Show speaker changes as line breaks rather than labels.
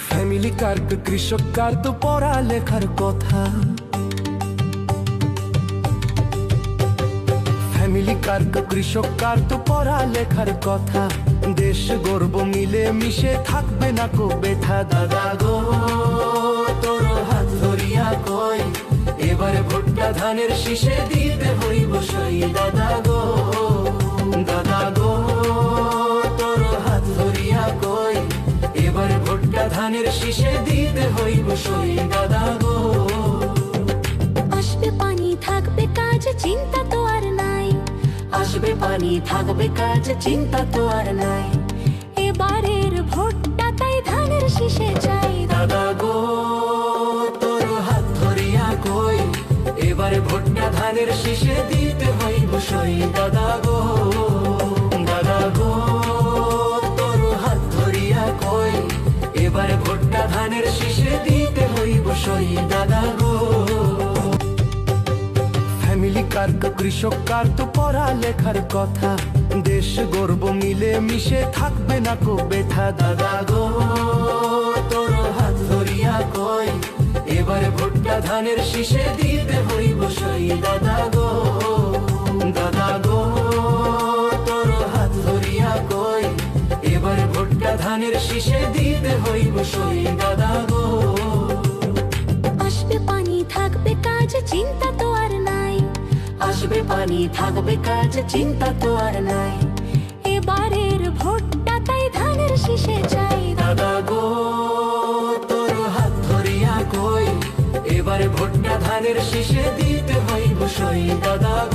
Family কার কৃষক কার তো পড়ালেখার কথা, ফ্যামিলি কার কৃষক কার তো পড়ালেখার কথা। দেশ গর্ব মিলে মিশে থাকবে না কো বেথা। দাদা গো তোর হাত ধরিয়া কই, এবারে ভুট্টা ধানের শীষে দিতে হইব সই। দাদা গো, দাদা গো তোর হাত ধরিয়া কই, এবারে ভুট্টা ধানের শীষে দিতে হইব সই। দাদা গো
আসবে পানি থাকবে কাজ, চিন্তা তো আর নাই।
আসবে পানি থাকবে কাজ, চিন্তা তো আর নাই।
এবারের ভোটটা তাই ধানের শীষে চাই।
দাদা গো তোর হাত ধরিয়া কই, এবারে ভুট্টা ধানের শীষে দিতে হইব সই। দাদা গো, দাদা গো তোর হাত ধরিয়া কই, এবারে ভুট্টা ধানের শীষে দিতে হইব সই। দাদা গো ফ্যামিলি কার কৃষক কার তো পড়ালেখার কথা। দেশ গর্ব মিলে মিশে থাকবে না কো বেথা। দাদা গো তোর হাত ধরিয়া কই, এবারে ভুট্টা ধানের শীষে দিতে হইব সই। দাদা গো, দাদা গো তোর হাত ধরিয়া কই, এবারে ভুট্টা ধানের শীষে দিতে হইব সই। দাদা গো
আসবে পানি থাকবে কাজ, চিন্তা তো আর নাই।
আসবে পানি থাকবে কাজ, চিন্তা তো আর নাই।
এবারের ভোটটা তাই ধানের শীষে চাই।
দাদা গো তোর হাত ধরিয়া কই, এবারে ভুট্টা ধানের শীষে দিতে হইব সই। দাদা গো।